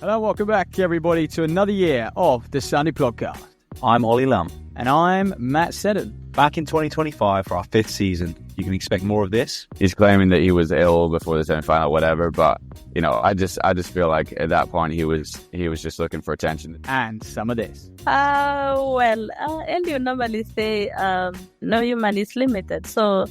Hello, welcome back, everybody, to another year of the Sunday Podcast. I'm Ollie Lum. And I'm Matt Seddon. Back in 2025 for our 5th season. You can expect more of this. He's claiming that he was ill before the semi-final, whatever. But, you know, I just feel like at that point he was just looking for attention. And some of this. Ellie normally say, no human is limited. So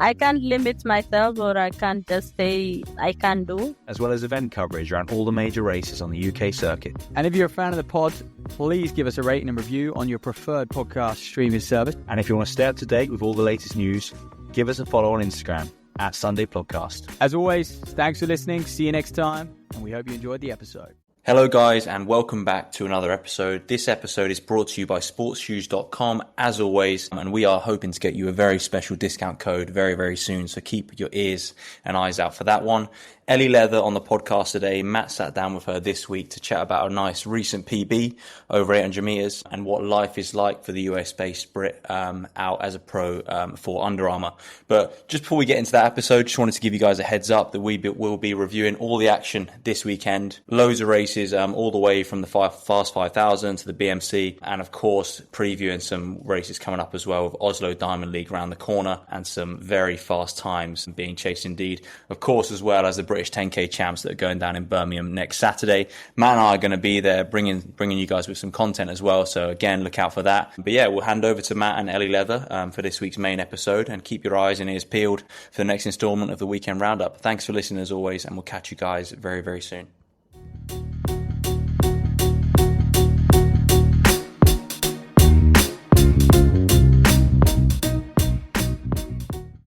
I can't limit myself, or I can't just say I can do. As well as event coverage around all the major races on the UK circuit. And if you're a fan of the pod, please give us a rating and review on your preferred podcast streaming service. And if you want to stay up to date with all the latest news, give us a follow on Instagram at Sunday Podcast. As always, thanks for listening. See you next time. And we hope you enjoyed the episode. Hello guys, and welcome back to another episode. This episode is brought to you by sportsshoes.com as always, and we are hoping to get you a very special discount code very, very soon, so keep your ears and eyes out for that one. Ellie Leather on the podcast today. Matt sat down with her this week to chat about a nice recent PB over 800 meters and what life is like for the US-based Brit out as a pro for Under Armour. But just before we get into that episode, just wanted to give you guys a heads up that we will be reviewing all the action this weekend. Loads of races all the way from the Fast 5000 to the BMC, and of course previewing some races coming up as well with Oslo Diamond League around the corner and some very fast times being chased indeed. Of course, as well as the British 10K champs that are going down in Birmingham next Saturday. Matt and I are going to be there bringing you guys with some content as well. So again, look out for that. But yeah, we'll hand over to Matt and Ellie Leather for this week's main episode, and keep your eyes and ears peeled for the next installment of the Weekend Roundup. Thanks for listening as always, and we'll catch you guys very, very soon.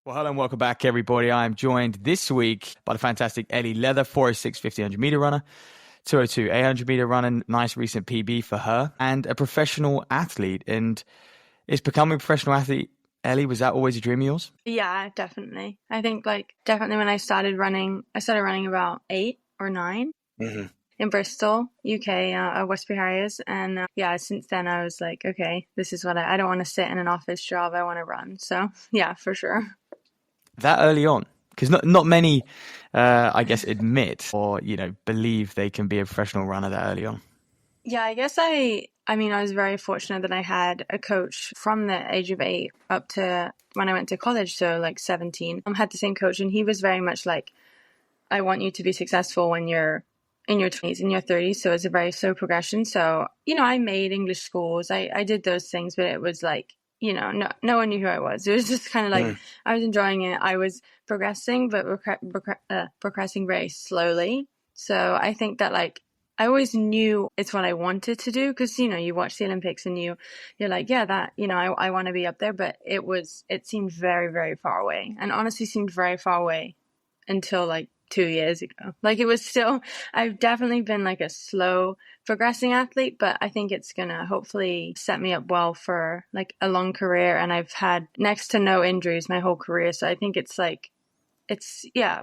Well, hello and welcome back, everybody. I am joined this week by the fantastic Ellie Leather, 406 1500 meter runner, 202 800 meter runner, nice recent PB for her, and a professional athlete. And is becoming a professional athlete, Ellie, was that always a dream of yours? Yeah, definitely. I think definitely when I started running about 8 or 9 in Bristol, UK, Westbury Harriers. And since then I was like, okay, this is what I don't want to sit in an office job. I want to run. So yeah, for sure. That early on, because not many, I guess, admit or, believe they can be a professional runner that early on. Yeah, I guess I was very fortunate that I had a coach from the age of 8 up to when I went to college, so 17. I had the same coach, and he was very much like, I want you to be successful when you're in your 20s, in your 30s. So it's a very slow progression. So, I made English schools. I did those things, but it was no one knew who I was. It was just kind of I was enjoying it. I was progressing, but progressing very slowly. So I think that I always knew it's what I wanted to do, because, you watch the Olympics and you're like, yeah, that, I want to be up there. But it seemed very, very far away, and honestly seemed very far away until 2 years ago. It was still, I've definitely been a slow progressing athlete, but I think it's gonna hopefully set me up well for a long career. And I've had next to no injuries my whole career. So I think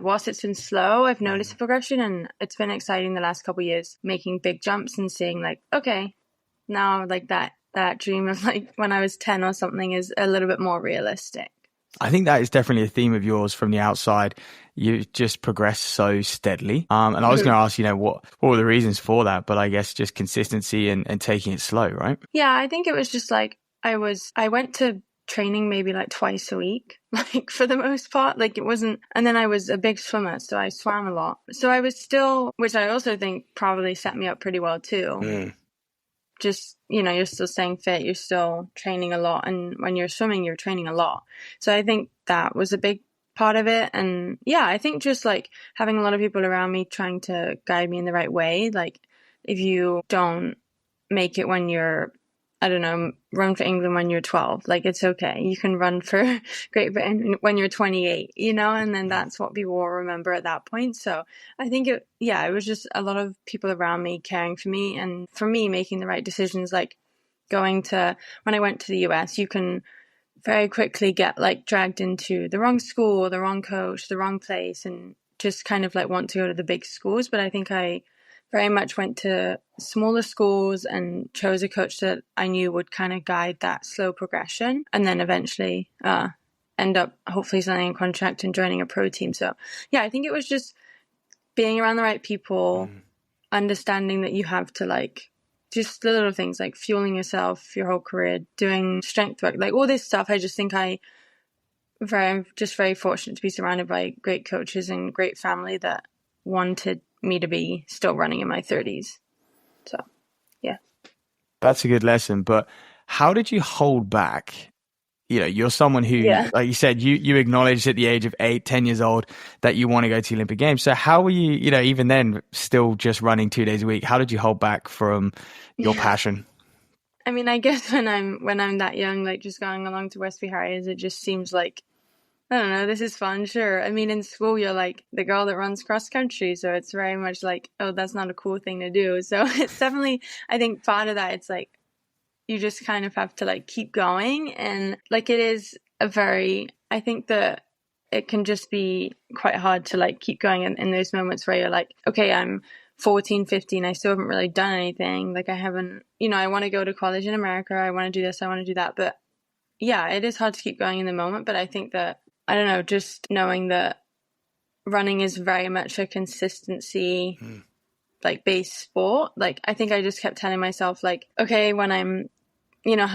whilst it's been slow, I've noticed the progression, and it's been exciting the last couple of years, making big jumps and seeing okay, now that dream of when I was 10 or something is a little bit more realistic. I think that is definitely a theme of yours from the outside. You just progress so steadily. And I was going to ask, what were the reasons for that? But I guess just consistency and taking it slow, right? Yeah, I think it was just I went to training maybe twice a week, for the most part. It wasn't, and then I was a big swimmer, so I swam a lot. So I was still, which I also think probably set me up pretty well too. Just, you're still staying fit, you're still training a lot. And when you're swimming, you're training a lot. So I think that was a big part of it. And yeah, I think just having a lot of people around me trying to guide me in the right way. If you don't make it when you're, I don't know, run for England when you're 12, it's okay. You can run for Great Britain when you're 28, and then that's what people will remember at that point. So I think it was just a lot of people around me caring for me, and for me making the right decisions. When I went to the US, you can very quickly get dragged into the wrong school, the wrong coach, the wrong place, and just kind of want to go to the big schools. But I think I very much went to smaller schools and chose a coach that I knew would kind of guide that slow progression, and then eventually end up hopefully signing a contract and joining a pro team. So yeah, I think it was just being around the right people, understanding that you have to like just the little things like fueling yourself your whole career, doing strength work, like all this stuff. I just think I'm very fortunate to be surrounded by great coaches and great family that wanted me to be still running in my 30s. So, yeah. That's a good lesson. But how did you hold back? You know, you're someone who, like you said, you acknowledged at the age of 8, 10 years old that you want to go to the Olympic Games. So how were you, you know, even then still just running 2 days a week? How did you hold back from your passion? I mean, I guess when I'm that young, like just going along to Westby Harriers, it just seems like, I don't know, this is fun, sure. I mean, in school, you're like the girl that runs cross country. So it's very much like, oh, that's not a cool thing to do. So it's definitely, I think part of that, it's like, you just kind of have to like keep going. And like, it is I think that it can just be quite hard to like keep going in those moments where you're like, okay, I'm 14, 15, I still haven't really done anything. Like I haven't, you know, I want to go to college in America. I want to do this, I want to do that. But yeah, it is hard to keep going in the moment. But I think that, I don't know, just knowing that running is very much a consistency like based sport. Like I think I just kept telling myself like, okay, when I'm, you know,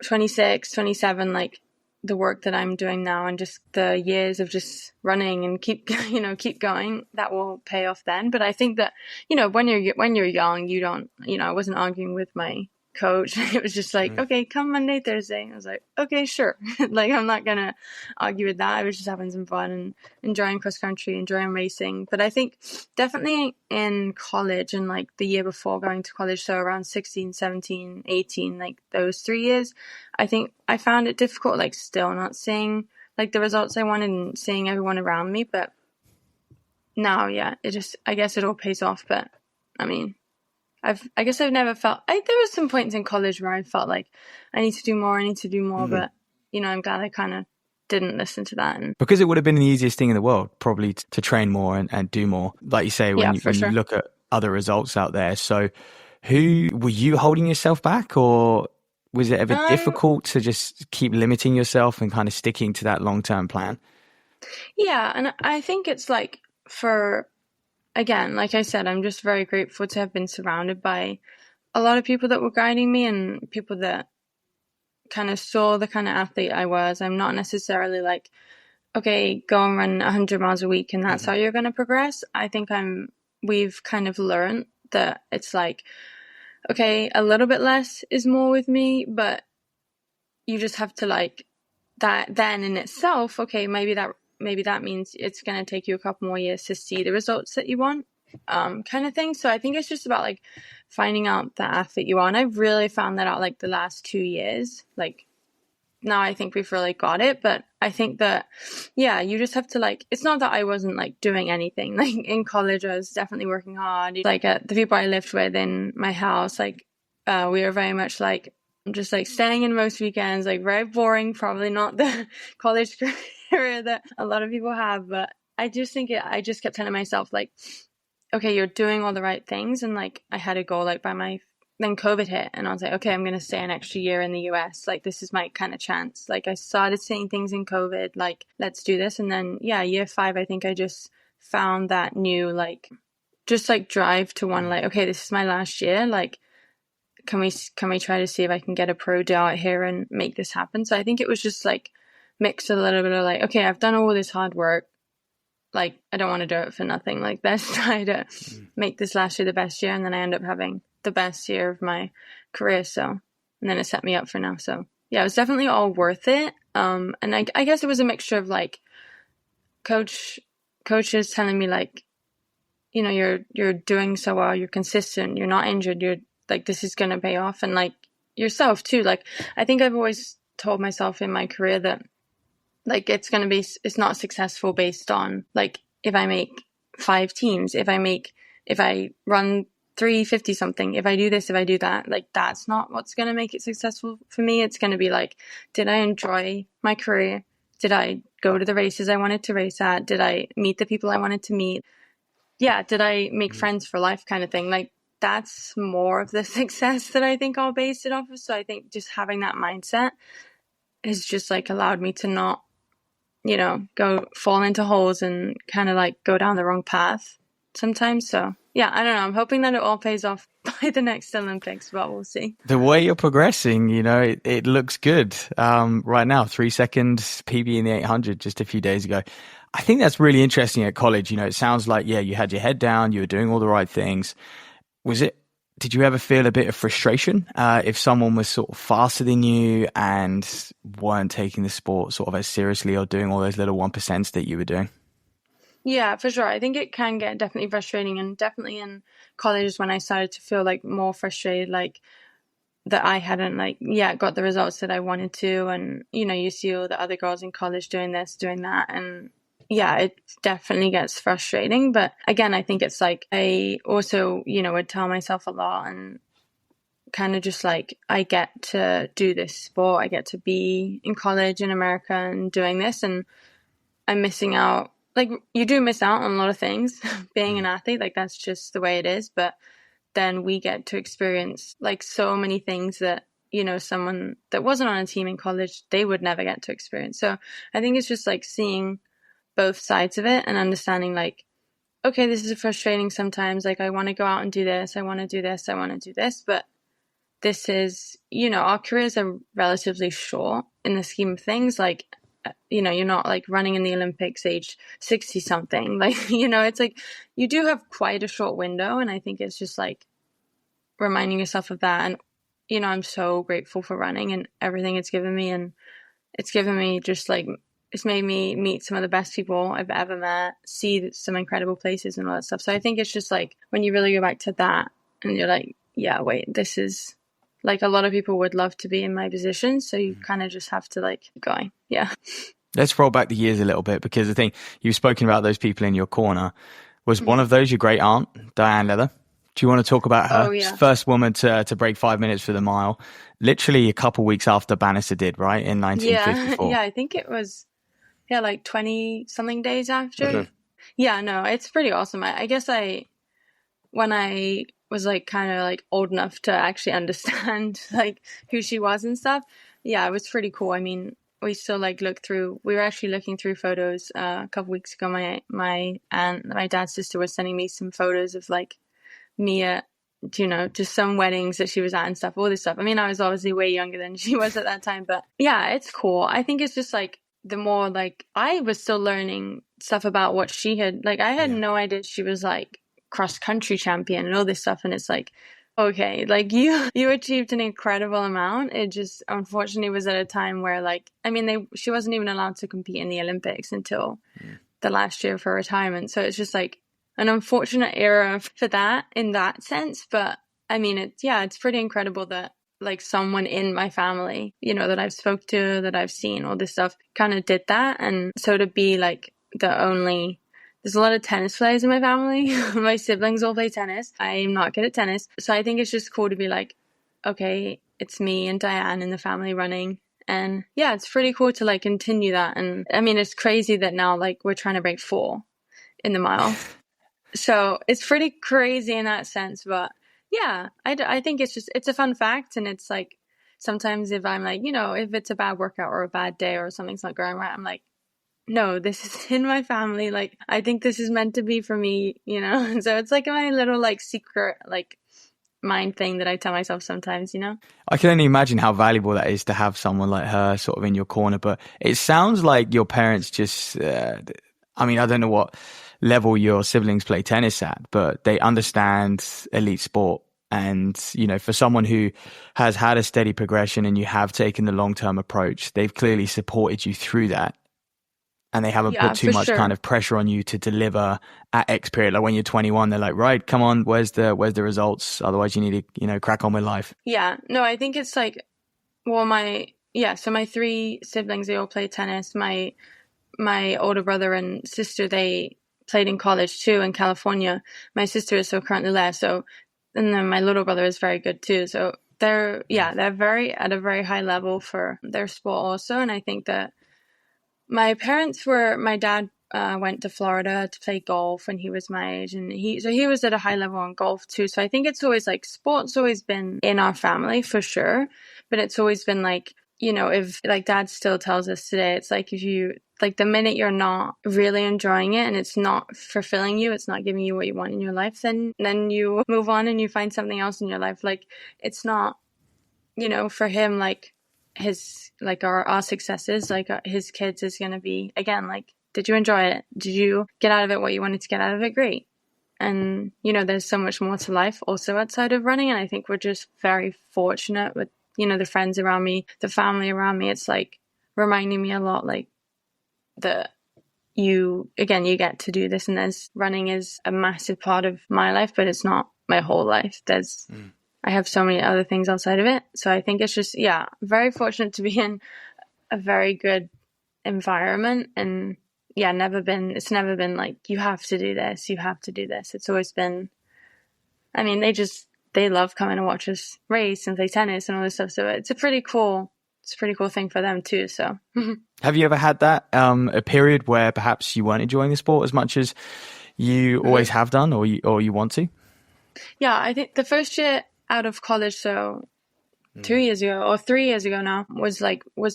26, 27, like the work that I'm doing now and just the years of just running and keep going, that will pay off then. But I think that, you know, when you're young, you don't, you know, I wasn't arguing with my coach. It was just like, okay, come Monday, Thursday. I was like, okay, sure. Like, I'm not gonna argue with that. I was just having some fun and enjoying cross country, enjoying racing. But I think definitely in college and like the year before going to college, so around 16, 17, 18, like those 3 years, I think I found it difficult, like still not seeing like the results I wanted and seeing everyone around me. But now, yeah, I guess it all pays off. But I mean, I guess I've never felt, there was some points in college where I felt like I need to do more, but, you know, I'm glad I kind of didn't listen to that. And because it would have been the easiest thing in the world, probably to train more and do more, like you say, when you look at other results out there. So were you holding yourself back, or was it ever difficult to just keep limiting yourself and kind of sticking to that long-term plan? Yeah. And I think it's like again, like I said, I'm just very grateful to have been surrounded by a lot of people that were guiding me and people that kind of saw the kind of athlete I was. I'm not necessarily like, okay, go and run 100 miles a week and that's how you're going to progress. I think we've kind of learned that it's like, okay, a little bit less is more with me, but you just have to like that then in itself, okay, maybe that means it's going to take you a couple more years to see the results that you want, kind of thing. So I think it's just about like finding out the athlete you are. And I've really found that out like the last 2 years. Like now I think we've really got it. But I think that, yeah, you just have to like, it's not that I wasn't like doing anything. Like in college, I was definitely working hard. Like the people I lived with in my house, like we were very much like, just like staying in most weekends, like very boring, probably not the college career that a lot of people have. But I just think I just kept telling myself like, okay, you're doing all the right things. And like, I had a goal like then COVID hit and I was like, okay, I'm going to stay an extra year in the US. Like, this is my kind of chance. Like I started seeing things in COVID, like, let's do this. And then, yeah, year 5, I think I just found that new, like, just like drive to one, like, okay, this is my last year. Like, can we try to see if I can get a pro deal out here and make this happen? So I think it was just like mixed a little bit of like, okay, I've done all this hard work. Like, I don't want to do it for nothing. Like, let's try to make this last year the best year. And then I end up having the best year of my career. So, and then it set me up for now. So yeah, it was definitely all worth it. And I guess it was a mixture of like coaches telling me like, you know, you're doing so well, you're consistent, you're not injured, you're like, this is going to pay off. And like yourself too. Like, I think I've always told myself in my career that like, it's not successful based on like, if I make 5 teams, if I run 350 something, if I do this, if I do that, like, that's not what's going to make it successful for me. It's going to be like, did I enjoy my career? Did I go to the races I wanted to race at? Did I meet the people I wanted to meet? Yeah. Did I make friends for life kind of thing? Like, that's more of the success that I think I'll base it off of. So I think just having that mindset has just like allowed me to not, fall into holes and kind of like go down the wrong path sometimes. So yeah, I don't know. I'm hoping that it all pays off by the next Olympics, but we'll see. The way you're progressing, you know, it looks good right now. 3 seconds PB in the 800 just a few days ago. I think that's really interesting at college. You know, it sounds like, yeah, you had your head down, you were doing all the right things. Did you ever feel a bit of frustration if someone was sort of faster than you and weren't taking the sport sort of as seriously or doing all those little 1% that you were doing? Yeah, for sure. I think it can get definitely frustrating, and definitely in college is when I started to feel like more frustrated, like that I hadn't got the results that I wanted to. And, you know, you see all the other girls in college doing this, doing that. And yeah, it definitely gets frustrating. But again, I think it's like, I also, you know, would tell myself a lot and kind of just like, I get to do this sport. I get to be in college in America and doing this, and I'm missing out. Like, you do miss out on a lot of things being an athlete. Like, that's just the way it is. But then we get to experience like so many things that, you know, someone that wasn't on a team in college, they would never get to experience. So I think it's just like seeing both sides of it and understanding like, okay, this is frustrating sometimes. Like, I want to go out and do this. I want to do this. I want to do this. But this is, you know, our careers are relatively short in the scheme of things. Like, you know, you're not like running in the Olympics age 60 something. Like, you know, it's like you do have quite a short window. And I think it's just like reminding yourself of that. And, you know, I'm so grateful for running and everything it's given me. And it's given me just like, it's made me meet some of the best people I've ever met, see some incredible places and all that stuff. So I think it's just like when you really go back to that and you're like, yeah, wait, this is like a lot of people would love to be in my position. So you kind of just have to like keep going. Yeah. Let's roll back the years a little bit, because the thing you've spoken about, those people in your corner, was one of those your great aunt, Diane Leather. Do you want to talk about her? Oh, yeah. First woman to break 5 minutes for the mile, literally a couple weeks after Bannister did, right? In 1954. Yeah, I think it was, like 20 something days after. Yeah, no, it's pretty awesome. I guess when I was like kind of like old enough to actually understand like who she was and stuff, yeah, it was pretty cool. I mean, we still like we were actually looking through photos a couple weeks ago. My aunt, my dad's sister, was sending me some photos of like me at, you know, just some weddings that she was at and stuff, all this stuff. I mean, I was obviously way younger than she was at that time, but yeah, it's cool. I think it's just like the more like I was still learning stuff about what she had, like I had no idea she was like cross country champion and all this stuff. And it's like, okay, like you achieved an incredible amount. It just unfortunately was at a time where like, I mean, she wasn't even allowed to compete in the Olympics until the last year of her retirement. So it's just like an unfortunate era for that in that sense. But I mean, it's pretty incredible that like someone in my family, you know, that I've spoke to, that I've seen, all this stuff kind of did that. And so to be like there's a lot of tennis players in my family. My siblings all play tennis. I'm not good at tennis. So I think it's just cool to be like, okay, it's me and Diane in the family running. And yeah, it's pretty cool to like continue that. And I mean, it's crazy that now like we're trying to break 4 in the mile. So it's pretty crazy in that sense. But yeah, I think it's a fun fact. And it's like, sometimes if I'm like, you know, if it's a bad workout or a bad day or something's not going right, I'm like, no, this is in my family. Like, I think this is meant to be for me, you know? So it's like my little like secret, like mind thing that I tell myself sometimes, you know? I can only imagine how valuable that is to have someone like her sort of in your corner. But it sounds like your parents just, I mean, I don't know what level your siblings play tennis at, but they understand elite sport. And, you know, for someone who has had a steady progression and you have taken the long-term approach, they've clearly supported you through that. And they haven't put too much kind of pressure on you to deliver at X period. Like when you're 21, they're like, right, come on, where's the results? Otherwise you need to, you know, crack on with life. Yeah, no, I think it's like, well, so my 3 siblings, they all play tennis. My older brother and sister, they played in college too in California. My sister is still currently there. So, and then my little brother is very good too. So they're very at a very high level for their sport also. And I think that my dad went to Florida to play golf when he was my age, and he was at a high level on golf too. So I think it's always like sport's always been in our family for sure, but it's always been like you know, if like dad still tells us today, it's like if you like the minute you're not really enjoying it and it's not fulfilling you, it's not giving you what you want in your life, then you move on and you find something else in your life. Like it's not, you know, for him, like his like our successes, like his kids is going to be again like, did you enjoy it? Did you get out of it what you wanted to get out of it? Great. And you know, there's so much more to life also outside of running, and I think we're just very fortunate with, you know, the friends around me, the family around me. It's like reminding me a lot like that you get to do this, and there's running is a massive part of my life, but it's not my whole life. I have so many other things outside of it. So I think it's just, yeah, very fortunate to be in a very good environment. And yeah, it's never been like, you have to do this, you have to do this. It's always been, I mean, they love coming and watch us race and play tennis and all this stuff. So it's a pretty cool thing for them too. So have you ever had that a period where perhaps you weren't enjoying the sport as much as you always have done, or you want to? Yeah, I think the first year out of college, so 2 years ago or 3 years ago now, was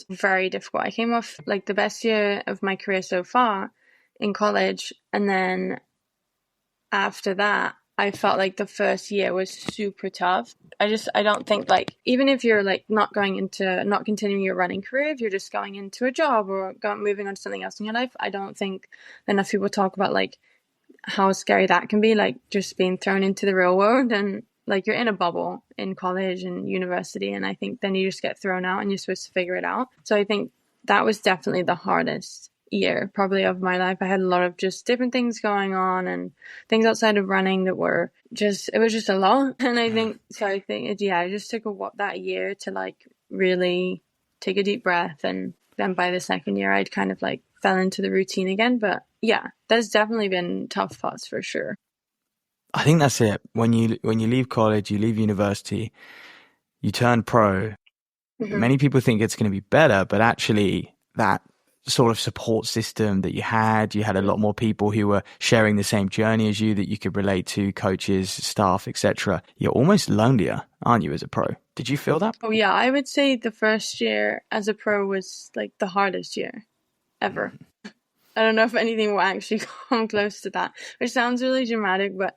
very difficult. I came off like the best year of my career so far in college, and then after that I felt like the first year was super tough. I don't think, like, even if you're like not continuing your running career, if you're just going into a job or moving on to something else in your life, I don't think enough people talk about like how scary that can be, like just being thrown into the real world. And like you're in a bubble in college and university, and I think then you just get thrown out and you're supposed to figure it out. So I think that was definitely the hardest year probably of my life. I had a lot of just different things going on and things outside of running that were just, it was just a lot. And I think I just took that year to like really take a deep breath, and then by the second year I'd kind of like fell into the routine again. But yeah, there's definitely been tough parts for sure. I think that's it. When you leave college, you leave university, you turn pro. Many people think it's going to be better, but actually that sort of support system that you had a lot more people who were sharing the same journey as you that you could relate to, coaches, staff, etc. You're almost lonelier, aren't you, as a pro? Did you feel that? Oh yeah, I would say the first year as a pro was like the hardest year ever. I don't know if anything will actually come close to that, which sounds really dramatic, but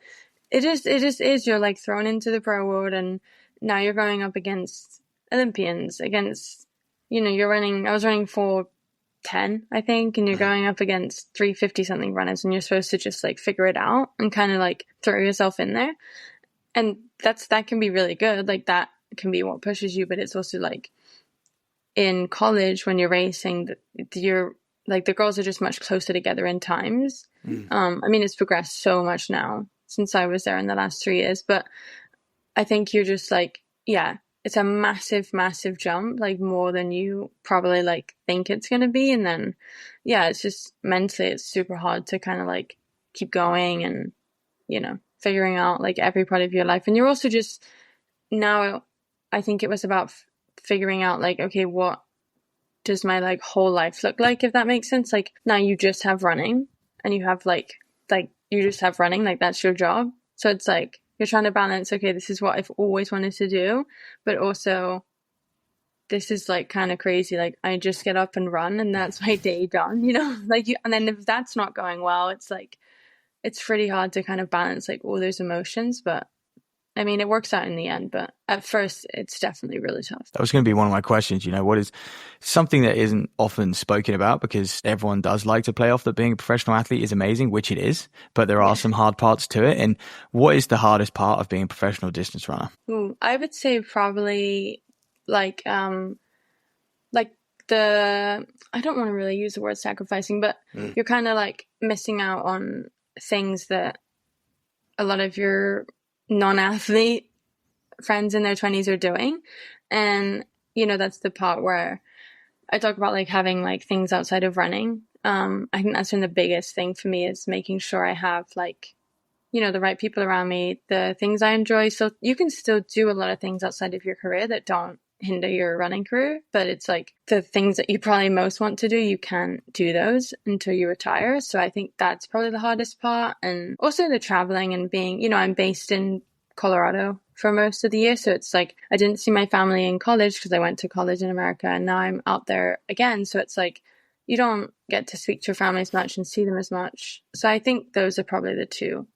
it just is. You're like thrown into the pro world, and now you're going up against Olympians, against, you know, I was running 4:10, I think, and you're going up against 350 something runners, and you're supposed to just like figure it out and kind of like throw yourself in there. And that can be really good. Like that can be what pushes you, but it's also like in college when you're racing, you're like the girls are just much closer together in times. I mean, it's progressed so much now since I was there in the last 3 years, but I think you're just like, yeah, it's a massive, massive jump, like more than you probably like think it's going to be. And then, yeah, it's just mentally, it's super hard to kind of like keep going and, you know, figuring out like every part of your life. And you're also just now, I think it was about figuring out like, okay, what does my like whole life look like, if that makes sense? Like now you just have running, and you have like you just have running, like that's your job. So it's like you're trying to balance, okay, this is what I've always wanted to do, but also this is like kind of crazy, like I just get up and run and that's my day done, you know, like and then if that's not going well, it's like it's pretty hard to kind of balance like all those emotions. But I mean, it works out in the end, but at first it's definitely really tough. That was going to be one of my questions. You know, what is something that isn't often spoken about, because everyone does like to play off that being a professional athlete is amazing, which it is, but there are some hard parts to it. And what is the hardest part of being a professional distance runner? I would say probably like I don't want to really use the word sacrificing, but you're kind of like missing out on things that a lot of your non-athlete friends in their 20s are doing. And, you know, that's the part where I talk about like having like things outside of running. I think that's been the biggest thing for me, is making sure I have like, you know, the right people around me, the things I enjoy. So you can still do a lot of things outside of your career that don't hinder your running career, but it's like the things that you probably most want to do, you can't do those until you retire. So I think that's probably the hardest part. And also the traveling and being, you know, I'm based in Colorado for most of the year. So it's like I didn't see my family in college because I went to college in America, and now I'm out there again. So it's like you don't get to speak to your family as much and see them as much. So I think those are probably the two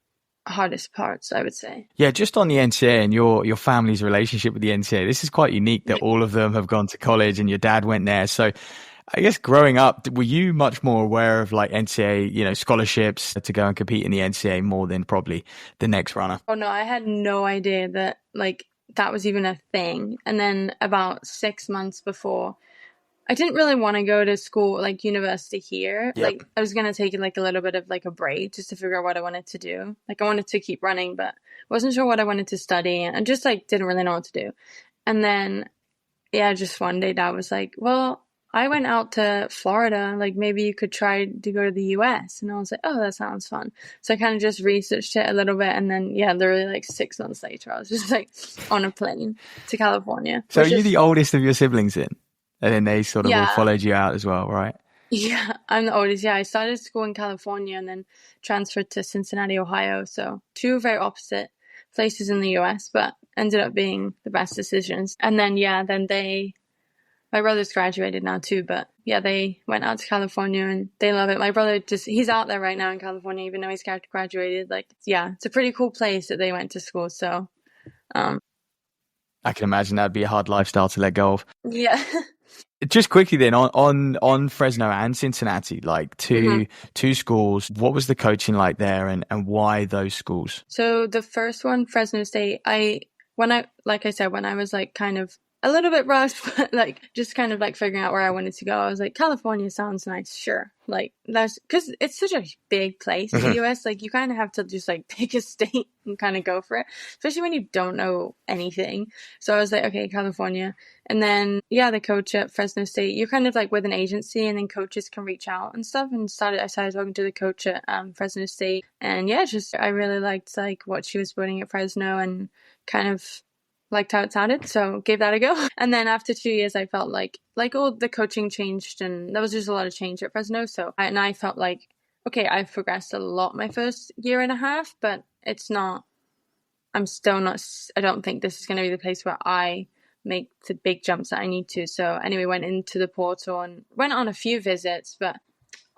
hardest parts, I would say. Yeah, just on the NCAA and your family's relationship with the NCAA, this is quite unique that all of them have gone to college and your dad went there. So I guess growing up, were you much more aware of like NCAA, scholarships to go and compete in the NCAA more than probably the next runner? Oh no, I had no idea that like that was even a thing. And then about 6 months before, I didn't really want to go to school, like university here. Yep. Like I was going to take like a little bit of like a break just to figure out what I wanted to do. Like I wanted to keep running, but wasn't sure what I wanted to study, and just like didn't really know what to do. And then, yeah, just one day Dad was like, well, I went out to Florida, like maybe you could try to go to the US. And I was like, oh, that sounds fun. So I kind of just researched it a little bit. And then, yeah, literally like 6 months later, I was just like on a plane to California. So are you the oldest of your siblings then? And then they sort of all followed you out as well, right? Yeah, I'm the oldest. Yeah, I started school in California and then transferred to Cincinnati, Ohio. So 2 very opposite places in the US, but ended up being the best decisions. And then, yeah, my brother's graduated now too, but yeah, they went out to California and they love it. My brother he's out there right now in California, even though he's graduated. Like, yeah, it's a pretty cool place that they went to school. So, I can imagine that'd be a hard lifestyle to let go of. Yeah. Just quickly then on Fresno and Cincinnati, like two schools, what was the coaching like there and why those schools? So the first one, Fresno State, when I was like kind of a little bit rushed, but like just kind of like figuring out where I wanted to go. I was like, California sounds nice, sure. Like that's because it's such a big place in the US. Like you kind of have to just like pick a state and kind of go for it, especially when you don't know anything. So I was like, okay, California. And then the coach at Fresno State, you're kind of like with an agency, and then coaches can reach out and stuff. And I started talking to the coach at Fresno State, and I really liked like what she was putting at Fresno and kind of liked how it sounded, so gave that a go. And then after 2 years, I felt like all the coaching changed, and there was just a lot of change at Fresno. So I felt like, okay, I've progressed a lot my first year and a half, but I'm still not. I don't think this is going to be the place where I make the big jumps that I need to. So anyway, went into the portal and went on a few visits, but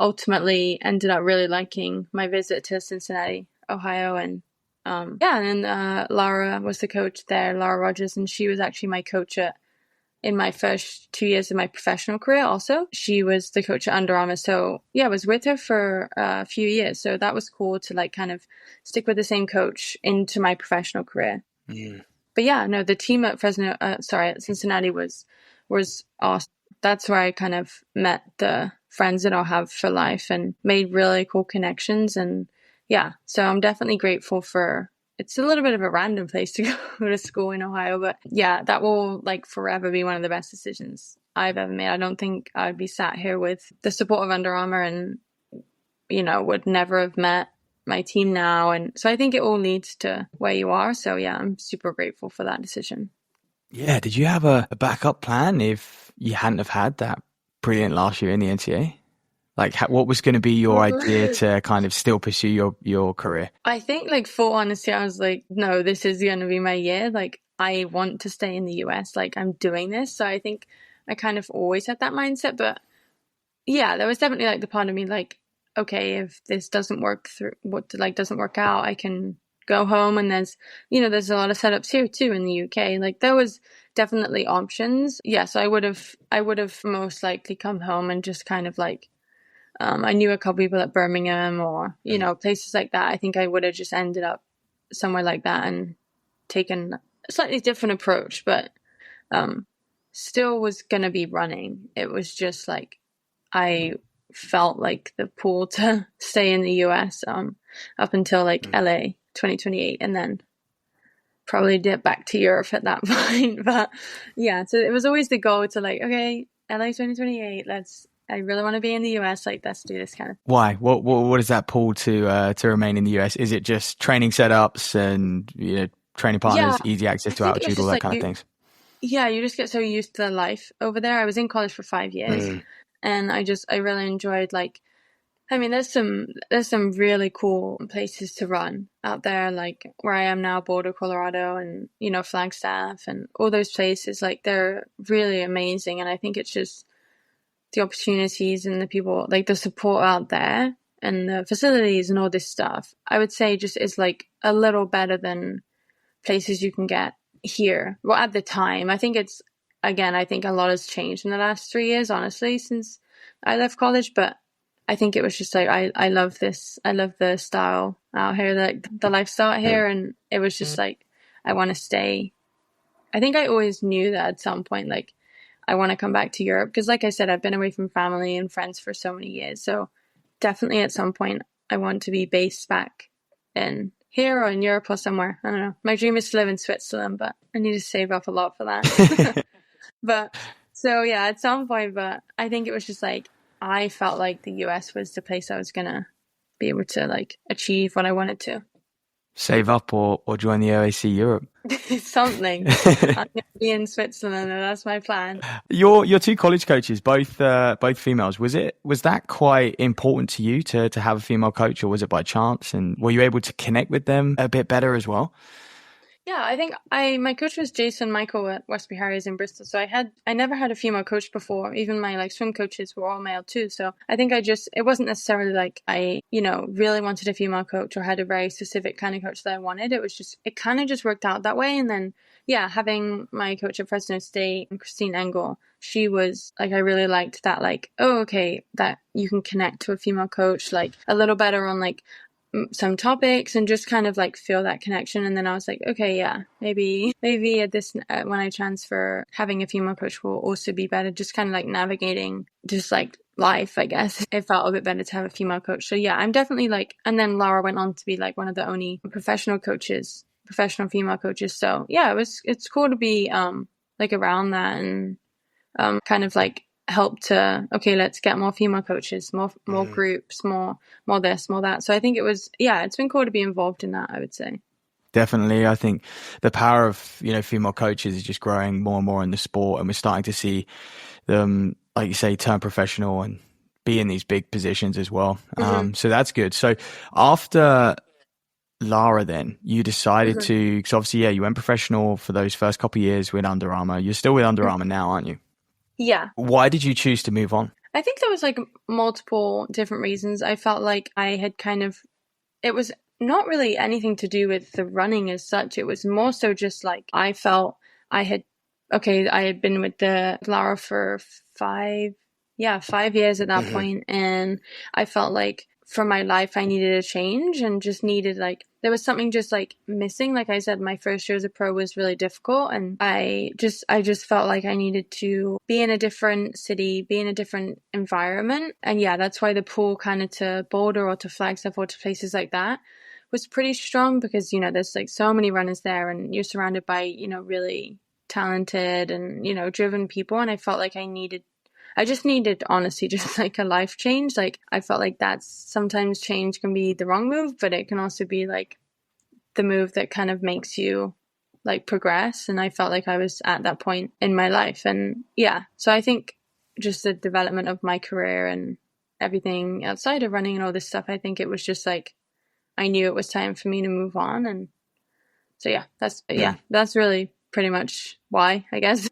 ultimately ended up really liking my visit to Cincinnati, Ohio, and and then Laura was the coach there, Laura Rogers, and she was actually my coach in my first 2 years of my professional career also. She was the coach at Under Armour, so I was with her for a few years, so that was cool to like kind of stick with the same coach into my professional career. But the team at at Cincinnati was awesome. That's where I kind of met the friends that I'll have for life and made really cool connections. And so I'm definitely grateful for, it's a little bit of a random place to go to school in Ohio, but that will like forever be one of the best decisions I've ever made. I don't think I'd be sat here with the support of Under Armour and, would never have met my team now. And so I think it all leads to where you are. So I'm super grateful for that decision. Yeah. Did you have a backup plan if you hadn't have had that brilliant last year in the NCAA? Like, what was going to be your idea to kind of still pursue your career? I think, like, full honesty, I was like, no, this is going to be my year. Like, I want to stay in the US. Like, I'm doing this. So I think I kind of always had that mindset. But there was definitely like the part of me like, okay, if this doesn't work doesn't work out, I can go home. And there's a lot of setups here too in the UK. Like, there was definitely options. So I would have most likely come home and just kind of like, I knew a couple people at Birmingham or, places like that. I think I would have just ended up somewhere like that and taken a slightly different approach, but still was going to be running. It was just like I felt like the pull to stay in the US up until like LA 2028, and then probably dip back to Europe at that point. But so it was always the goal to like, okay, LA 2028, I really want to be in the US. Like, let's do this kind of. Why? What is that pull to remain in the US? Is it just training setups and training partners, easy access to altitude, all that kind of things? Yeah, you just get so used to the life over there. I was in college for 5 years, and I really enjoyed like I mean, there's some really cool places to run out there, like where I am now, Boulder, Colorado, and Flagstaff, and all those places. Like they're really amazing, and I think it's just the opportunities and the people, like the support out there, and the facilities and all this stuff. I would say just is like a little better than places you can get here. Well, at the time, I think I think a lot has changed in the last 3 years, honestly, since I left college, but I think it was just like, I love this. I love the style out here, like the lifestyle out here. And it was just like, I want to stay. I think I always knew that at some point, like, I want to come back to Europe. Because like I said, I've been away from family and friends for so many years. So definitely at some point, I want to be based back in here or in Europe or somewhere. I don't know. My dream is to live in Switzerland, but I need to save up a lot for that. But so yeah, at some point, but I think it was just like, I felt like the US was the place I was going to be able to like achieve what I wanted to. Save up or join the OAC Europe. Something. I'm going to be in Switzerland, and that's my plan. Your two college coaches, both females. Was that quite important to you to have a female coach, or was it by chance? And were you able to connect with them a bit better as well? Yeah, I think my coach was Jason Michael at Westbury Harriers in Bristol. So I never had a female coach before. Even my like swim coaches were all male too. So I think it wasn't necessarily like I, really wanted a female coach or had a very specific kind of coach that I wanted. It kind of just worked out that way. And then, yeah, having my coach at Fresno State, Christine Engel, she was like, I really liked that, like, oh, okay, that you can connect to a female coach, like a little better on like some topics and just kind of like feel that connection. And then I was like, okay, yeah, maybe at this when I transfer, having a female coach will also be better, just kind of like navigating just like life, I guess. It felt a bit better to have a female coach. So yeah, I'm definitely like, and then Laura went on to be like one of the only professional female coaches. So yeah, it's cool to be like around that and kind of like help to, okay, let's get more female coaches, more groups, more this, more that. So I think it's been cool to be involved in that, I would say. Definitely. I think the power of, female coaches is just growing more and more in the sport, and we're starting to see them, like you say, turn professional and be in these big positions as well. So that's good. So after Lara, then you decided to, because obviously, yeah, you went professional for those first couple of years with Under Armour. You're still with Under Armour now, aren't you? Yeah. Why did you choose to move on? I think there was like multiple different reasons. I felt like I had it was not really anything to do with the running as such. It was more so just like I felt I had been with the Lara for 5 years at that point, and I felt like for my life I needed a change and just needed like, there was something just like missing. Like I said, my first year as a pro was really difficult, and I just felt like I needed to be in a different city, be in a different environment. And yeah, that's why the pull kind of to Boulder or to Flagstaff or to places like that was pretty strong, because there's like so many runners there, and you're surrounded by really talented and driven people. And I felt like I just needed, honestly, just like a life change. Like I felt like that's sometimes change can be the wrong move, but it can also be like the move that kind of makes you like progress. And I felt like I was at that point in my life. And yeah, so I think just the development of my career and everything outside of running and all this stuff, I think it was just like, I knew it was time for me to move on. And so yeah, that's really pretty much why, I guess.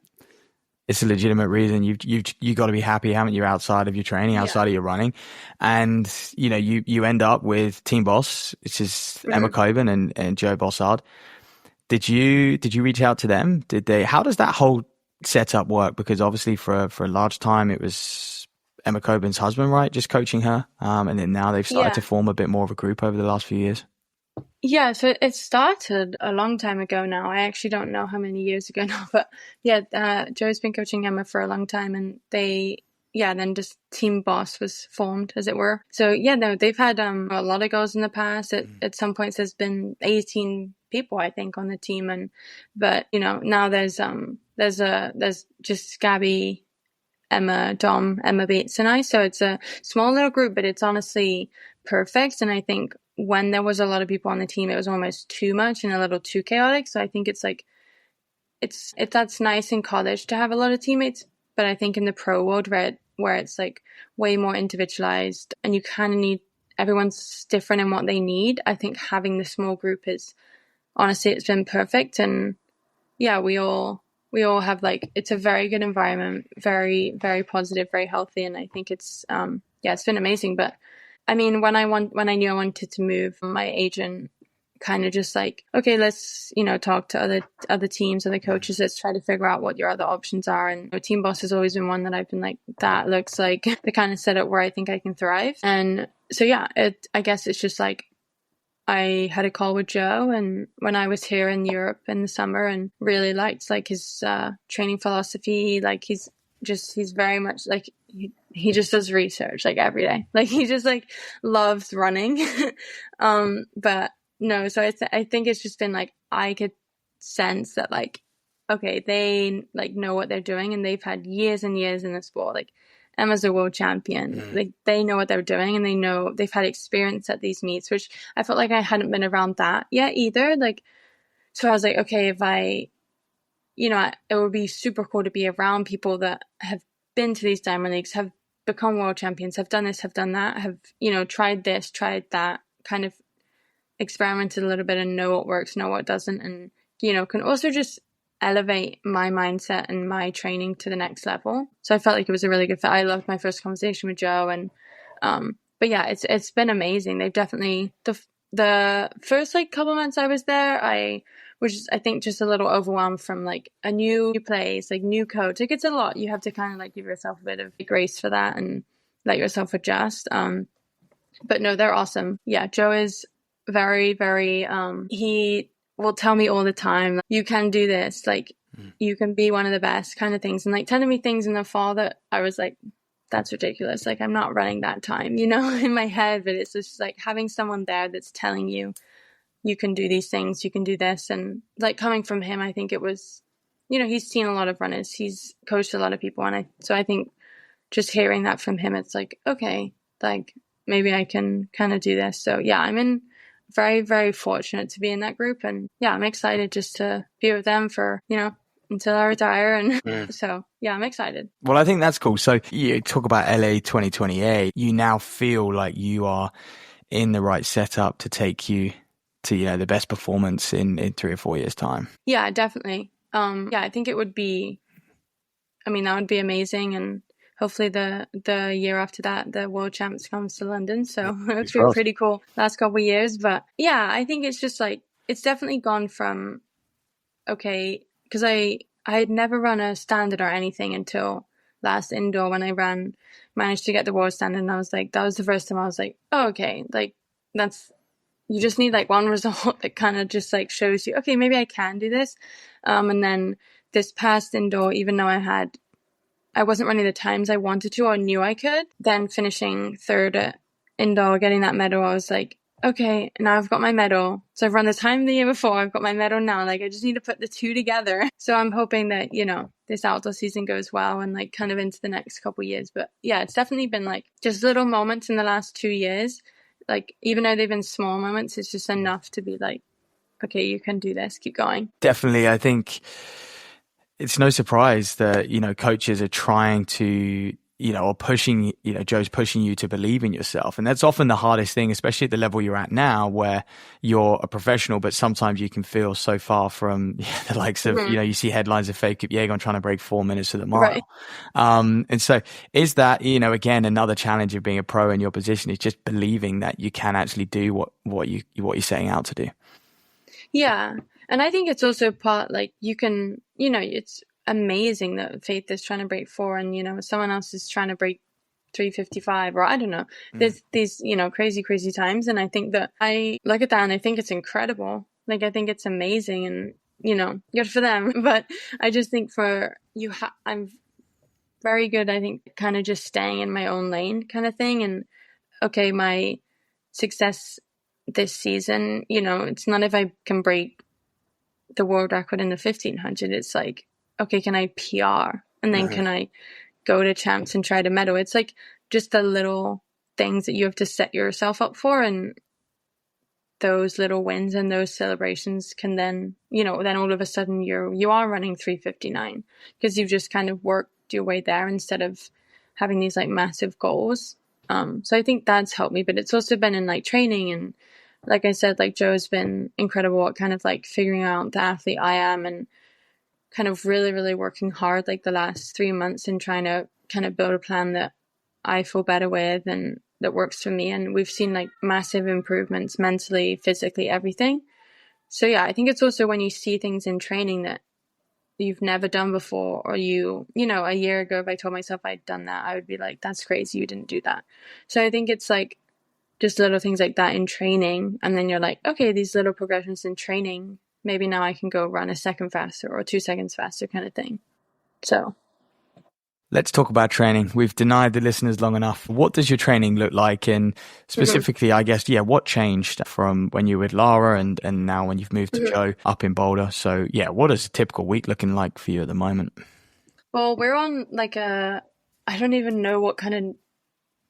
It's a legitimate reason. You got to be happy, haven't you, outside of your training, outside of your running, and you end up with Team Boss, which is Emma Coburn and Joe Bossard. Did you reach out to them? Did they? How does that whole setup work? Because obviously for a large time it was Emma Coburn's husband, right, just coaching her, and then now they've started to form a bit more of a group over the last few years. Yeah, so it started a long time ago now. I actually don't know how many years ago now, but yeah, Joe's been coaching Emma for a long time, and then just Team Boss was formed, as it were. So yeah, no, they've had a lot of girls in the past. At some points there's been 18 people, I think, on the team, but now there's just Gabby, Emma, Dom, Emma Bates, and I. So it's a small little group, but it's honestly perfect. And I think when there was a lot of people on the team, it was almost too much and a little too chaotic. So I think it's like, that's nice in college to have a lot of teammates, but I think in the pro world where where it's like way more individualized and you kind of need, everyone's different in what they need. I think having the small group is, honestly, it's been perfect. And yeah, we all have like, it's a very good environment, very, very positive, very healthy. And I think it's, it's been amazing. But I mean, when I knew I wanted to move, my agent kind of just like, okay, let's, talk to other teams, other coaches. Let's try to figure out what your other options are. And Team Boss has always been one that I've been like, that looks like the kind of setup where I think I can thrive. And so, yeah, I guess it's just like, I had a call with Joe, and when I was here in Europe in the summer, and really liked like his training philosophy. Like he's very much like he just does research like every day. Like he just like loves running. But no, so I think it's just been like I could sense that like, okay, they like know what they're doing, and they've had years and years in the sport. Like Emma's a world champion. Like they know what they're doing, and they know they've had experience at these meets, which I felt like I hadn't been around that yet either. Like, so I was like, okay, if I, it would be super cool to be around people that have been to these Diamond Leagues, have become world champions, have done this, have done that, have, tried this, tried that, kind of experimented a little bit and know what works, know what doesn't, and, can also just elevate my mindset and my training to the next level. So I felt like it was a really good fit. I loved my first conversation with Joe, and but yeah, it's been amazing. They've definitely the first like couple months I was there, I was I think just a little overwhelmed from like a new place, like new coach. Like it's a lot. You have to kind of like give yourself a bit of grace for that and let yourself adjust. But no, they're awesome. Yeah, Joe is very, very he will tell me all the time, you can do this, like you can be one of the best, kind of things, and like telling me things in the fall that I was like, that's ridiculous, like I'm not running that time, in my head. But it's just like having someone there that's telling you, you can do these things, you can do this. And like coming from him, I think it was, he's seen a lot of runners, he's coached a lot of people, and so I think just hearing that from him, it's like, okay, like maybe I can kind of do this. So yeah, I'm very, very fortunate to be in that group, and yeah, I'm excited just to be with them for, until I retire. And so yeah, I'm excited. Well, I think that's cool. So you talk about LA 2028, you now feel like you are in the right setup to take you to, the best performance in 3 or 4 years time. Yeah, definitely. I think it would be, that would be amazing. And hopefully the year after that, the world champs comes to London. So it's been pretty cool last couple of years. But yeah, I think it's just like, it's definitely gone from, okay, because I had never run a standard or anything until last indoor when I managed to get the world standard. And I was like, that was the first time I was like, oh, okay, like you just need like one result that kind of just like shows you, okay, maybe I can do this. And then this past indoor, even though I wasn't running the times I wanted to or knew I could, then finishing third at indoor, getting that medal, I was like, okay, now I've got my medal. So I've run the time the year before, I've got my medal now. Like I just need to put the two together. So I'm hoping that, this outdoor season goes well and like kind of into the next couple of years. But yeah, it's definitely been like just little moments in the last 2 years. Like even though they've been small moments, it's just enough to be like, okay, you can do this, keep going. Definitely. I think it's no surprise that, coaches are trying to, or pushing, Joe's pushing you to believe in yourself. And that's often the hardest thing, especially at the level you're at now, where you're a professional, but sometimes you can feel so far from the likes of, you see headlines of Faith Kipyegon trying to break 4 minutes to the mile. Right. And so is that, again, another challenge of being a pro in your position is just believing that you can actually do what you're setting out to do. Yeah. And I think it's also part, like, you can, it's amazing that Faith is trying to break 4 and, someone else is trying to break 3:55, or I don't know. There's these, crazy times. And I think that I look at that and I think it's incredible. Like, I think it's amazing and, good for them. But I just think for you, I'm very good, I think, kind of just staying in my own lane kind of thing. And okay, my success this season, it's not if I can break the world record in the 1500. It's like, okay, can I PR? And then can I go to champs and try to medal? It's like just the little things that you have to set yourself up for. And those little wins and those celebrations can then, then all of a sudden you are running 3:59 because you've just kind of worked your way there instead of having these like massive goals. So I think that's helped me, but it's also been in like training, and like I said, like Joe's been incredible at kind of like figuring out the athlete I am, and kind of really, really working hard like the last 3 months and trying to kind of build a plan that I feel better with and that works for me. And we've seen like massive improvements mentally, physically, everything. So yeah, I think it's also when you see things in training that you've never done before, or you know, a year ago, if I told myself I'd done that, I would be like, that's crazy, you didn't do that. So I think it's like just little things like that in training. And then you're like, okay, these little progressions in training, maybe now I can go run a second faster or 2 seconds faster kind of thing. So let's talk about training. We've denied the listeners long enough. What does your training look like? And specifically, I guess, what changed from when you were with Lara and now when you've moved to Joe up in Boulder? So what is a typical week looking like for you at the moment? Well, we're on like I don't even know what kind of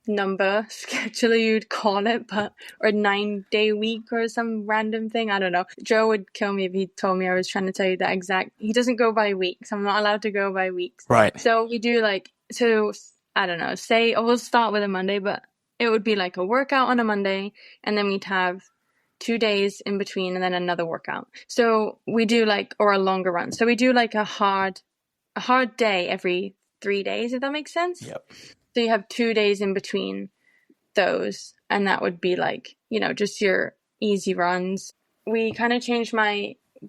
number schedule you'd call it, but or a 9-day week or some random thing. I don't know. Joe would kill me if he told me I was trying to tell you the exact. He doesn't go by weeks. I'm not allowed to go by weeks. Right. So we do like, so I don't know, say we'll start with a Monday, but it would be like a workout on a Monday, and then we'd have 2 days in between and then another workout. So we do like, or a longer run. So we do like a hard day every 3 days, if that makes sense. Yep. So you have 2 days in between those, and that would be like, just your easy runs. We kind of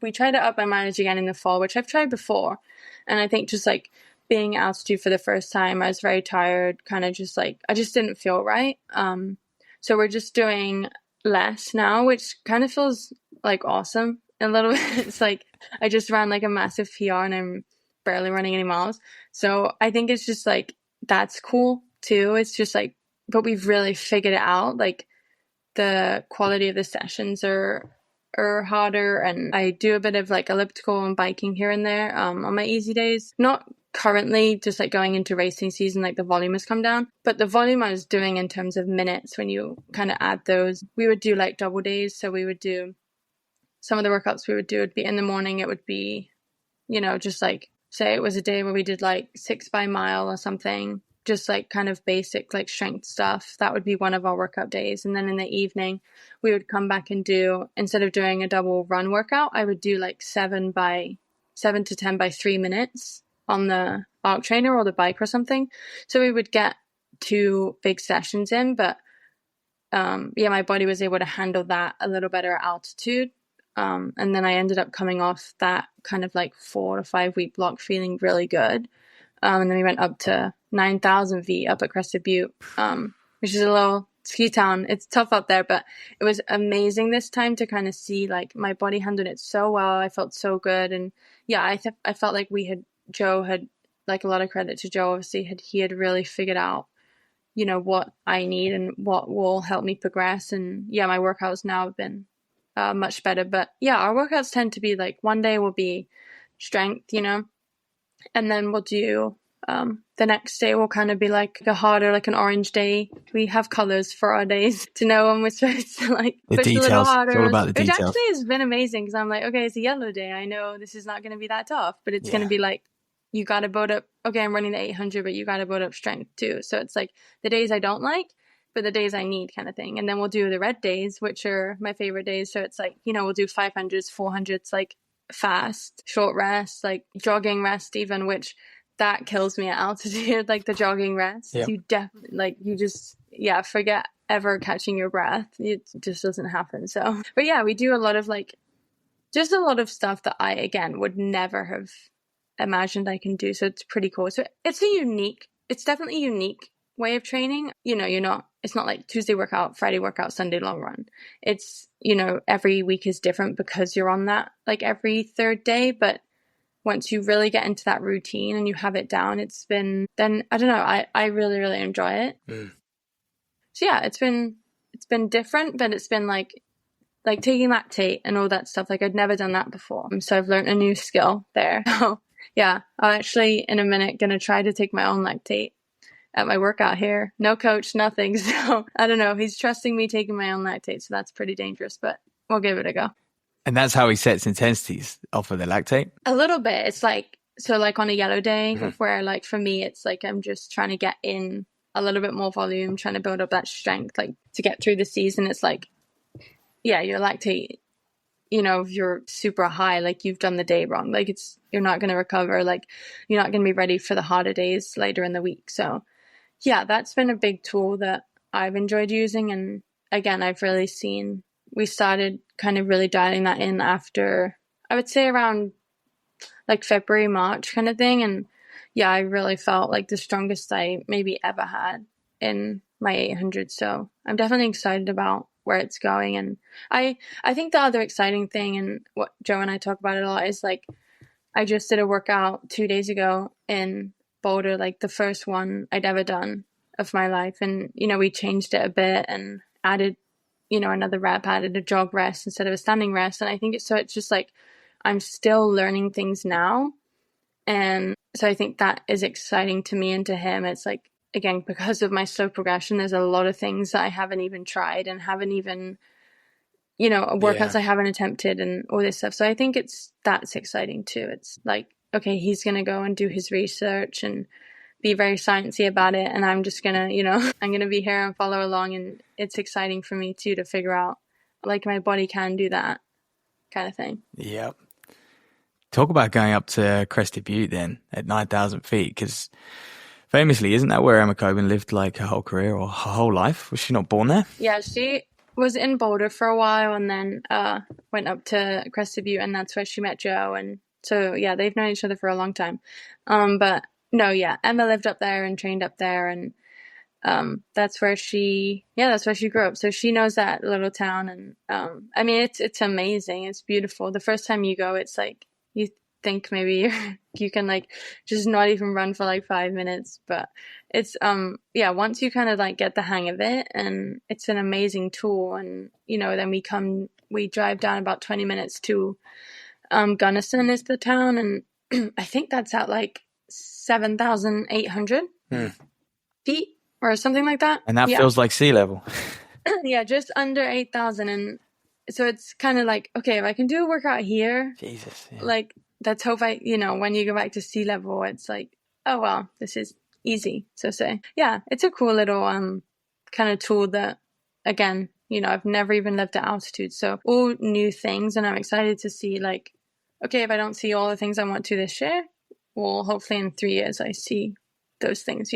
we tried to up my mileage again in the fall, which I've tried before. And I think just like being at altitude for the first time, I was very tired, kind of just like, I just didn't feel right. So we're just doing less now, which kind of feels like awesome a little bit. It's like, I just ran like a massive PR and I'm barely running any miles. So I think it's just like, that's cool too. It's just like, but we've really figured it out. Like the quality of the sessions are harder, and I do a bit of like elliptical and biking here and there on my easy days. Not currently, just like going into racing season, like the volume has come down, but the volume I was doing in terms of minutes, when you kind of add those, we would do like double days. So we would do some of the workouts we would do would be in the morning. It would be, just like, say it was a day where we did like 6 by mile or something, just like kind of basic like strength stuff. That would be one of our workout days. And then in the evening, we would come back and do, instead of doing a double run workout, I would do like 7 to 10 by 3 minutes on the arc trainer or the bike or something. So we would get 2 big sessions in, but my body was able to handle that a little better at altitude. And then I ended up coming off that kind of like 4 to 5 week block feeling really good. And then we went up to 9,000 feet up at Crested Butte, which is a little ski town. It's tough up there, but it was amazing this time to kind of see like my body handled it so well. I felt so good. And I felt like Joe had, like, a lot of credit to Joe, obviously, he had really figured out, what I need and what will help me progress. And my workouts now have been much better. But our workouts tend to be like, one day will be strength, and then we'll do the next day will kind of be like a harder, like an orange day. We have colors for our days to know when we're supposed to like the push details. a little harder. It's all about the which details. actually has been amazing, because I'm like, okay, it's a yellow day. I know this is not going to be that tough, but it's going to be like, you got to build up. Okay, I'm running the 800, but you got to build up strength too. So it's like the days I don't like, but the days I need, kind of thing. And then we'll do the red days, which are my favorite days. So it's like, we'll do 500s, 400s, like fast, short rest, like jogging rest even, which that kills me at altitude, like the jogging rest. Yep. You definitely, like, you just, forget ever catching your breath. It just doesn't happen. So, but we do a lot of like, just a lot of stuff that I, again, would never have imagined I can do. So it's pretty cool. So it's definitely a unique way of training. It's not like Tuesday workout, Friday workout, Sunday long run. It's, every week is different because you're on that like every third day. But once you really get into that routine and you have it down, then I don't know, I really, really enjoy it. So it's been different, but it's been like taking lactate and all that stuff. Like, I'd never done that before. So I've learned a new skill there. So I'm actually in a minute going to try to take my own lactate at my workout here. No coach, nothing. So I don't know. He's trusting me taking my own lactate. So that's pretty dangerous, but we'll give it a go. And that's how he sets intensities off of the lactate? A little bit. It's like, So like on a yellow day where like for me, it's like I'm just trying to get in a little bit more volume, trying to build up that strength, like to get through the season. It's like, yeah, your lactate, if you're super high, like you've done the day wrong, like you're not going to recover, like you're not going to be ready for the harder days later in the week. So yeah, that's been a big tool that I've enjoyed using. And again, I've really seen, we started kind of really dialing that in after, I would say around like February, March kind of thing. And yeah, I really felt like the strongest I maybe ever had in my 800. So I'm definitely excited about where it's going. And I think the other exciting thing, and what Joe and I talk about it a lot, is like I just did a workout 2 days ago in Boulder, like the first one I'd ever done of my life. And, we changed it a bit and added, another rep, added a jog rest instead of a standing rest. And I think it's just like, I'm still learning things now. And so I think that is exciting to me and to him. It's like, again, because of my slow progression, there's a lot of things that I haven't even tried and haven't even, workouts I haven't attempted and all this stuff. So I think that's exciting too. It's like, okay, he's going to go and do his research and be very sciencey about it. And I'm just going to, I'm going to be here and follow along. And it's exciting for me too, to figure out like my body can do that kind of thing. Yep. Talk about going up to Crested Butte then at 9,000 feet, because famously, isn't that where Emma Coburn lived like her whole career or her whole life? Was she not born there? Yeah, she was in Boulder for a while and then went up to Crested Butte, and that's where she met Joe. And so, yeah, they've known each other for a long time. But no, yeah, Emma lived up there and trained up there, and that's where she grew up. So she knows that little town, and I mean, it's amazing. It's beautiful. The first time you go, it's like, you think maybe you can like just not even run for like 5 minutes, but it's once you kind of like get the hang of it, and it's an amazing tool. And then we drive down about 20 minutes to Gunnison is the town, and I think that's at like 7,800 feet or something like that, and that feels like sea level. Yeah, just under 8,000. And so it's kind of like, okay, if I can do a workout here, Jesus, yeah. like let's hope when you go back to sea level, it's like, oh well, this is easy, so say. Yeah, it's a cool little kind of tool that, again, I've never even lived at altitude, so all new things. And I'm excited to see, like, okay, if I don't see all the things I want to this year, well, hopefully in 3 years I see those things.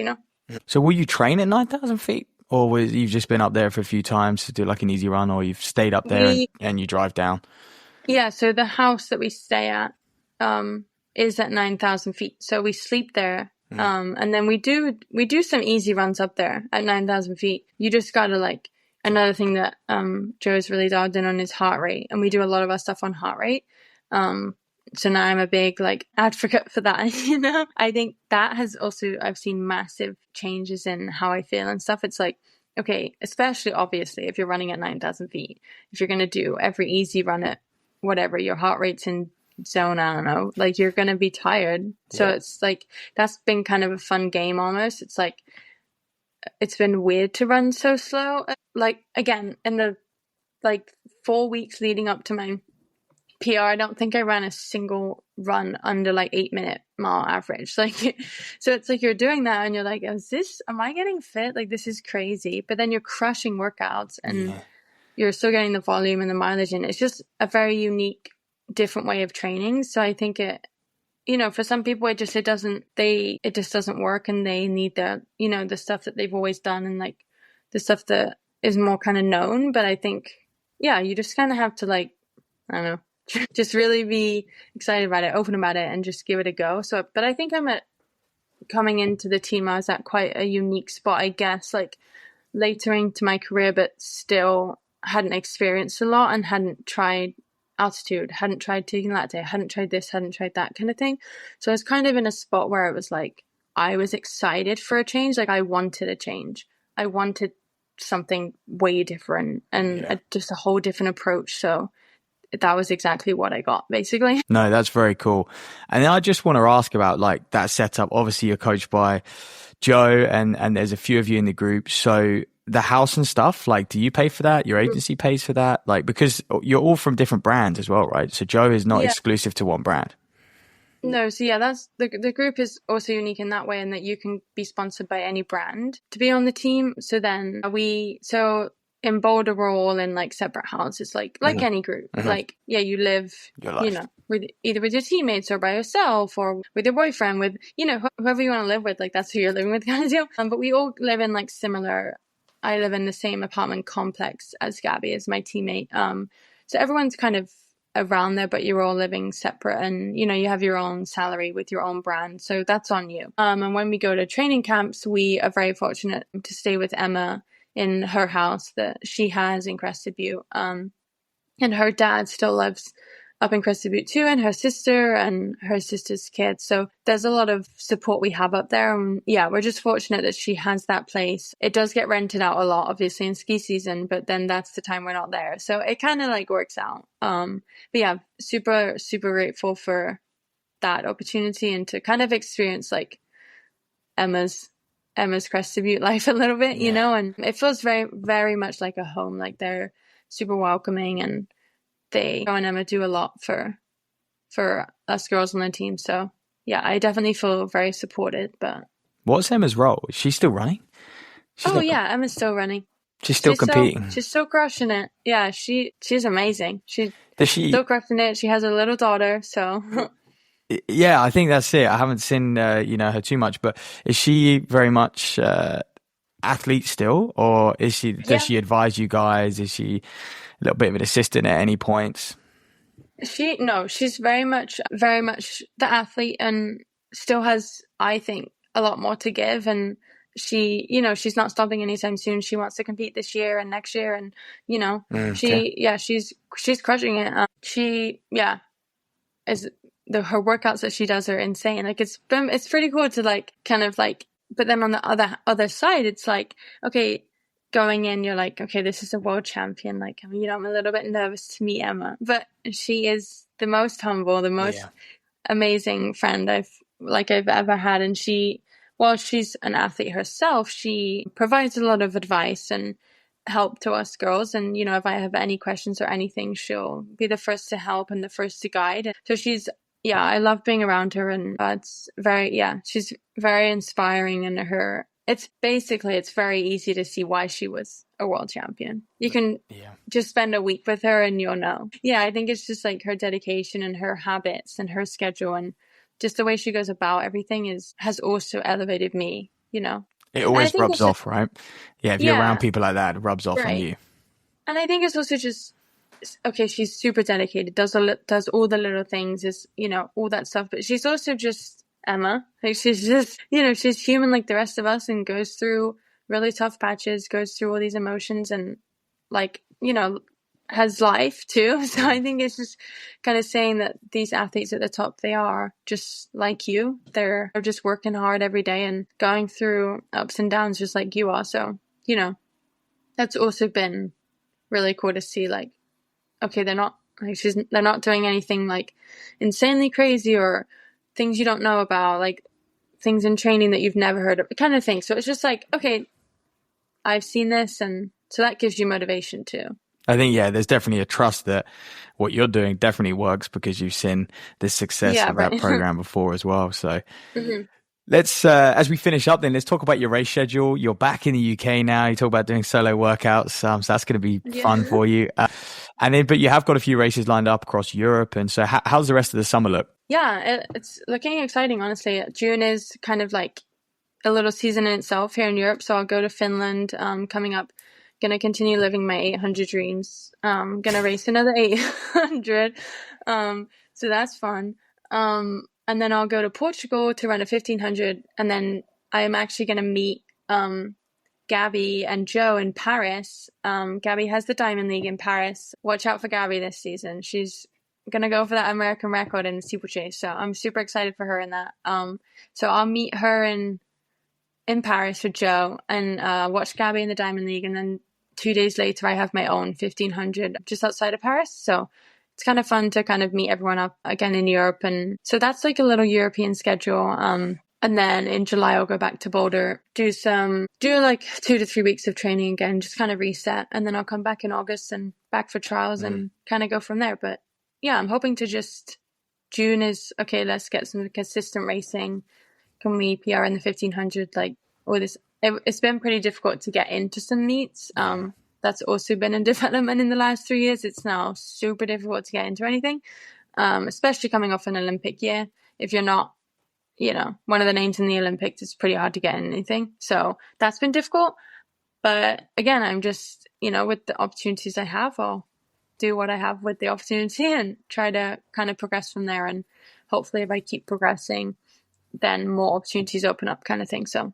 So will you train at 9,000 feet? Or you've just been up there for a few times to do like an easy run, or you've stayed up there and you drive down? Yeah, so the house that we stay at is at 9,000 feet. So we sleep there. And then we do some easy runs up there at 9,000 feet. You just got to like, another thing that Joe's really dialed in on is heart rate. And we do a lot of our stuff on heart rate. So now I'm a big like advocate for that. I think that has also, I've seen massive changes in how I feel and stuff. It's like, okay, especially obviously if you're running at 9,000 feet, if you're going to do every easy run at whatever, your heart rate's in zone, I don't know, like you're going to be tired. So it's like, that's been kind of a fun game almost. It's like, it's been weird to run so slow. Like again, in the like 4 weeks leading up to my PR, I don't think I ran a single run under like 8 minute mile average. Like, so it's like you're doing that and you're like, am I getting fit? Like, this is crazy. But then you're crushing workouts and you're still getting the volume and the mileage. And it's just a very unique, different way of training. So I think it, for some people, it just doesn't work, and they need the stuff that they've always done and like the stuff that is more kind of known. But I think, you just kind of have to like, I don't know, just really be excited about it, open about it, and just give it a go. So, but I think coming into the team, I was at quite a unique spot, I guess, like later into my career, but still hadn't experienced a lot and hadn't tried altitude, hadn't tried taking lactate, hadn't tried this, hadn't tried that kind of thing. So I was kind of in a spot where it was like, I was excited for a change. Like I wanted a change. I wanted something way different and just a whole different approach. So that was exactly what I got, basically. No, that's very cool. And then I just want to ask about like that setup. Obviously, you're coached by Joe, and there's a few of you in the group. So the house and stuff, like, do you pay for that? Your agency pays for that? Like, because you're all from different brands as well, right? So Joe is not exclusive to one brand. No, so yeah, that's the group is also unique in that way, in that you can be sponsored by any brand to be on the team. So then in Boulder we're all in like separate houses, like any group. Like you live, Your life. with either with your teammates or by yourself or with your boyfriend, with whoever you want to live with. Like that's who you're living with, kind of deal. But we all live in like similar. I live in the same apartment complex as Gabby, as my teammate. So everyone's kind of around there, but you're all living separate, and you have your own salary with your own brand, so that's on you. And when we go to training camps, we are very fortunate to stay with Emma in her house that she has in Crested Butte, and her dad still lives up in Crested Butte too, and her sister's kids. So there's a lot of support we have up there. And yeah, we're just fortunate that she has that place. It does get rented out a lot, obviously, in ski season, but then that's the time we're not there. So it kind of like works out. But yeah, super, super grateful for that opportunity and to kind of experience like Emma's Crested Butte life a little bit, and it feels very, very much like a home. Like they're super welcoming, and Joe and Emma do a lot for us girls on the team. So yeah, I definitely feel very supported. But what's Emma's role? Is she still running? Emma's still running. She's still competing. She's still crushing it. Yeah, she's amazing. She's still crushing it. She has a little daughter, so. Yeah, I think that's it. I haven't seen her too much, but is she very much athlete still, or does she advise you guys? Is she a little bit of an assistant at any points? She's very much the athlete, and still has, I think, a lot more to give. And she, she's not stopping anytime soon. She wants to compete this year and next year, and she's crushing it. Her workouts that she does are insane. Like it's pretty cool to like kind of like. But then on the other side, it's like, okay, going in, you're like, okay, this is a world champion. Like, I'm a little bit nervous to meet Emma, but she is the most humble, the most amazing friend I've ever had. And while she's an athlete herself, she provides a lot of advice and help to us girls. And, if I have any questions or anything, she'll be the first to help and the first to guide. So I love being around her, and she's very inspiring, and it's very easy to see why she was a world champion. You can just spend a week with her and you'll know. Yeah, I think it's just like her dedication and her habits and her schedule and just the way she goes about everything has also elevated me, It always rubs off, right? Yeah, if you're around people like that, it rubs off on you. And I think it's also just, okay, she's super dedicated, does all the little things, all that stuff, but she's also just Emma. Like she's just, she's human like the rest of us, and goes through really tough patches, goes through all these emotions, and like, has life too. So I think it's just kind of saying that these athletes at the top, they are just like you. They're just working hard every day and going through ups and downs just like you are. So, that's also been really cool to see, like, okay, they're not doing anything like insanely crazy or things you don't know about, like things in training that you've never heard of, kind of thing. So it's just like, okay, I've seen this, and so that gives you motivation too. I think, there's definitely a trust that what you're doing definitely works because you've seen the success of that program before as well. So let's, as we finish up then, let's talk about your race schedule. You're back in the UK now. You talk about doing solo workouts. So that's going to be fun for you. But you have got a few races lined up across Europe. And so how's the rest of the summer look? Yeah, it's looking exciting, honestly. June is kind of like a little season in itself here in Europe. So I'll go to Finland coming up. Going to continue living my 800 dreams. Going to race another 800. So that's fun. And then I'll go to Portugal to run a 1500. And then I am actually going to meet Gabby and Joe in Paris. Gabby has the Diamond League in Paris. Watch out for Gabby this season. She's going to go for that American record in the steeplechase. So I'm super excited for her in that. So I'll meet her in Paris with Joe and watch Gabby in the Diamond League. And then 2 days later, I have my own 1500 just outside of Paris. So it's kind of fun to kind of meet everyone up again in Europe. And so that's like a little European schedule. And then in July, I'll go back to Boulder, do like 2 to 3 weeks of training again, just kind of reset. And then I'll come back in August and back for trials and kind of go from there. But yeah, I'm hoping to just June is, okay, let's get some consistent racing. Can we PR in the 1500? Like, all this, it's been pretty difficult to get into some meets. That's also been in development in the last 3 years. It's now super difficult to get into anything, especially coming off an Olympic year. If you're not, one of the names in the Olympics, it's pretty hard to get in anything. So that's been difficult. But again, I'm just, with the opportunities I have, I'll do what I have with the opportunity and try to kind of progress from there. And hopefully if I keep progressing, then more opportunities open up, kind of thing. So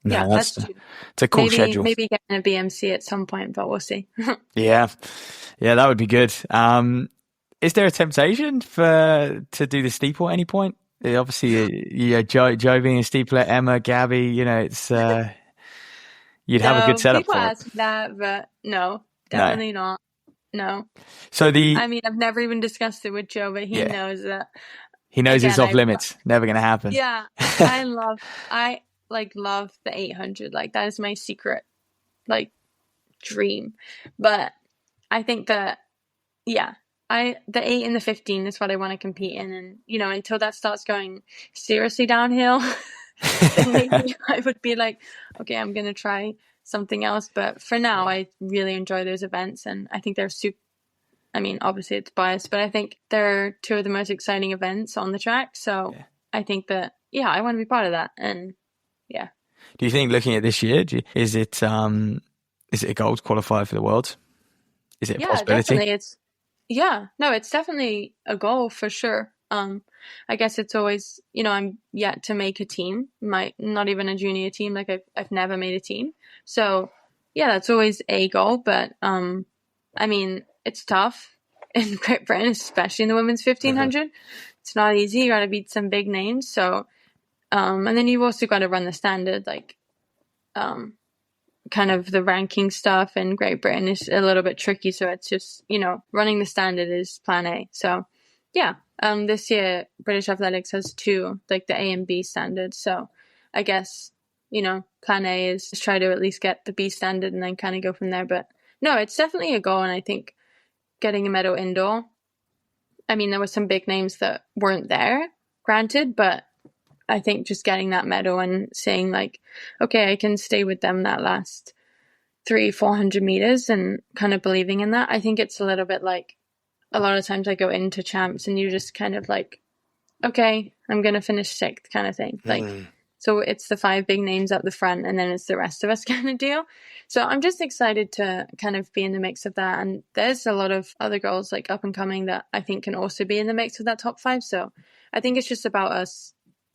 yeah, it's a cool schedule. Maybe getting a BMC at some point, but we'll see. Yeah, that would be good. Is there a temptation to do the steeple at any point? Obviously, Joe being a steepler, Emma, Gabby, it's you'd have a good setup people for ask it. that, but no, definitely not. No. So I've never even discussed it with Joe, but he knows that. He knows it's off limits. Never going to happen. Yeah. I love the 800. Like, that is my secret, dream. But I think that, the 8 and the 15 is what I want to compete in. And, until that starts going seriously downhill, then maybe I would be like, okay, I'm going to try something else. But for now, I really enjoy those events. And I think they're obviously it's biased, but I think they're two of the most exciting events on the track. So I think that, I want to be part of that. And do you think, looking at this year, is it a goal to qualify for the Worlds? Is it a possibility? Definitely. It's definitely a goal for sure. I guess it's always, I'm yet to make a team, not even a junior team. Like, I've never made a team. So that's always a goal. But, it's tough in Great Britain, especially in the women's 1500. It's not easy. You got to beat some big names. So, and then you've also got to run the standard, kind of the ranking stuff in Great Britain is a little bit tricky. So it's just, running the standard is plan A. So this year British Athletics has 2, like the A and B standards. So I guess, plan A is just try to at least get the B standard and then kind of go from there. But no, it's definitely a goal. And I think getting a medal indoor, there were some big names that weren't there, granted, but I think just getting that medal and saying okay, I can stay with them that last 300-400 meters and kind of believing in that. I think it's a little bit like a lot of times I go into champs and you're just kind of okay, I'm going to finish 6th kind of thing. So it's the 5 big names up the front and then it's the rest of us kind of deal. So I'm just excited to kind of be in the mix of that. And there's a lot of other girls up and coming that I think can also be in the mix of that top 5. So I think it's just about us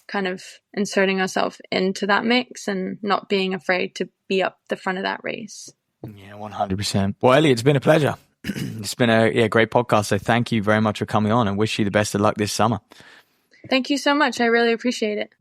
kind of inserting ourselves into that mix and not being afraid to be up the front of that race. Yeah, 100%. Well, Ellie, it's been a pleasure. It's been a great podcast. So thank you very much for coming on and wish you the best of luck this summer. Thank you so much. I really appreciate it.